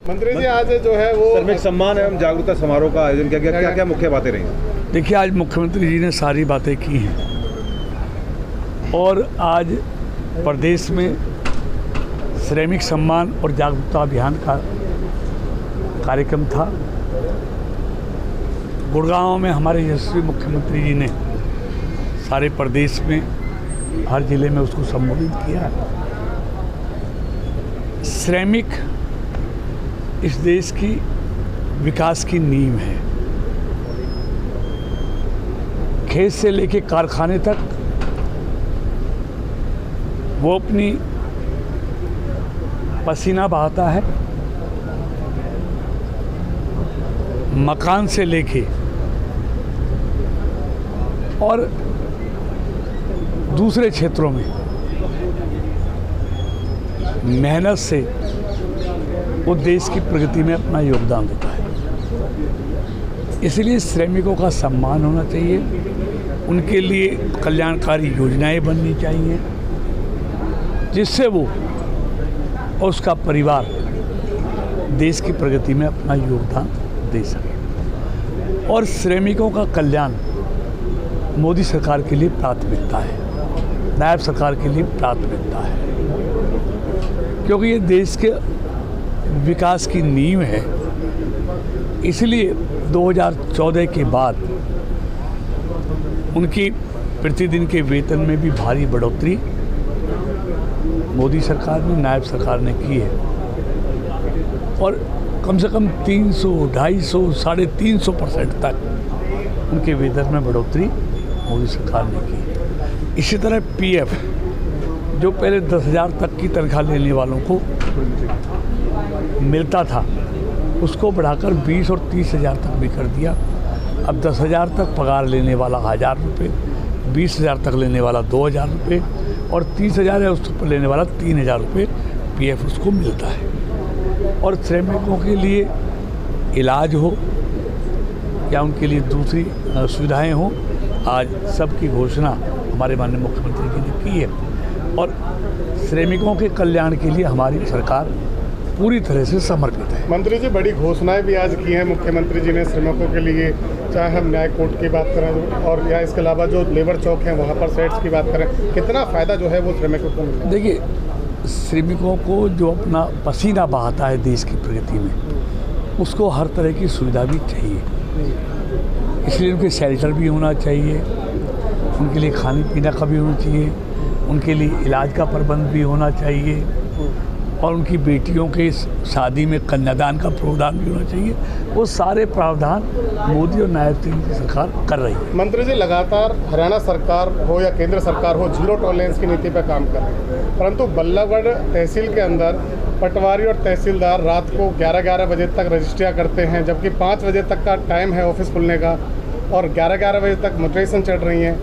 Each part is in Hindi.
मंत्री जी आज जो है वो श्रमिक सम्मान एवं जागरूकता समारोह का आयोजन किया गया, क्या क्या मुख्य बातें रही? देखिए, आज मुख्यमंत्री जी ने सारी बातें की हैं और आज प्रदेश में श्रमिक सम्मान और जागरूकता अभियान का कार्यक्रम था। गुड़गांव में हमारे यशस्वी मुख्यमंत्री जी ने सारे प्रदेश में हर जिले में उसको संबोधित किया। श्रमिक इस देश की विकास की नींव है। खेत से लेके कारखाने तक वो अपनी पसीना बहाता है। मकान से लेके और दूसरे क्षेत्रों में मेहनत से वो देश की प्रगति में अपना योगदान देता है। इसलिए श्रमिकों का सम्मान होना चाहिए, उनके लिए कल्याणकारी योजनाएं बननी चाहिए जिससे वो और उसका परिवार देश की प्रगति में अपना योगदान दे सके। और श्रमिकों का कल्याण मोदी सरकार के लिए प्राथमिकता है, नायब सरकार के लिए प्राथमिकता है, क्योंकि ये देश के विकास की नींव है। इसलिए 2014 के बाद उनकी प्रतिदिन के वेतन में भी भारी बढ़ोतरी मोदी सरकार ने, नायब सरकार ने की है और कम से कम 300, 250, 350% तक उनके वेतन में बढ़ोतरी मोदी सरकार ने की। इसी तरह पीएफ जो पहले 10,000 तक की तनख्वाह लेने वालों को मिलता था उसको बढ़ाकर 20 और 30,000 तक भी कर दिया। अब 10,000 तक पगार लेने वाला 1,000 रुपये, 20,000 तक लेने वाला 2,000 रुपये और 30,000 है उस पर लेने वाला 3,000 रुपये पीएफ उसको मिलता है। और श्रमिकों के लिए इलाज हो या उनके लिए दूसरी सुविधाएं हो, आज सबकी घोषणा हमारे माननीय मुख्यमंत्री जी ने की है और श्रमिकों के कल्याण के लिए हमारी सरकार पूरी तरह से समर्पित है। मंत्री जी बड़ी घोषणाएं भी आज की हैं मुख्यमंत्री जी ने श्रमिकों के लिए, चाहे हम न्याय कोर्ट की बात करें और या इसके अलावा जो लेबर चौक हैं वहाँ पर सेट्स की बात करें, कितना फ़ायदा जो है वो श्रमिकों को मिलता है? देखिए, श्रमिकों को जो अपना पसीना बहाता है देश की प्रगति में, उसको हर तरह की सुविधा भी चाहिए। इसलिए उनके शेल्टर भी होना चाहिए, उनके लिए खाने पीने का भी होना चाहिए, उनके लिए इलाज का प्रबंध भी होना चाहिए और उनकी बेटियों के शादी में कन्यादान का प्रावधान भी होना चाहिए। वो सारे प्रावधान मोदी और नायब की सरकार कर रही है। मंत्री जी लगातार हरियाणा सरकार हो या केंद्र सरकार हो जीरो टॉलरेंस की नीति पर काम कर रहे हैं, परंतु बल्लभगढ़ तहसील के अंदर पटवारी और तहसीलदार रात को 11-11 बजे तक रजिस्ट्रियाँ करते हैं, जबकि 5 बजे तक का टाइम है ऑफिस खुलने का और 11-11 बजे तक मोटरेशन चल रही हैं।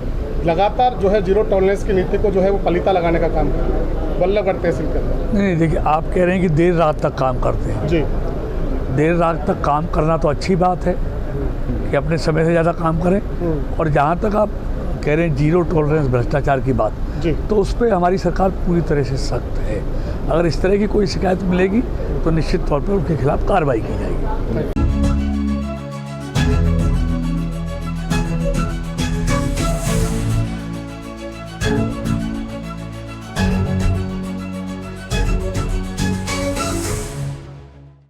लगातार जो है जीरो टॉलरेंस की नीति को जो है वो पलीता लगाने का काम कर रहे हैं बल्लभगढ़ तहसील के अंदर। नहीं, देखिए, आप कह रहे हैं कि देर रात तक काम करते हैं जी। देर रात तक काम करना तो अच्छी बात है कि अपने समय से ज़्यादा काम करें। और जहाँ तक आप कह रहे हैं जीरो टॉलरेंस भ्रष्टाचार की बात जी, तो उस पर हमारी सरकार पूरी तरह से सख्त है। अगर इस तरह की कोई शिकायत मिलेगी तो निश्चित तौर पर उनके खिलाफ कार्रवाई की जाएगी।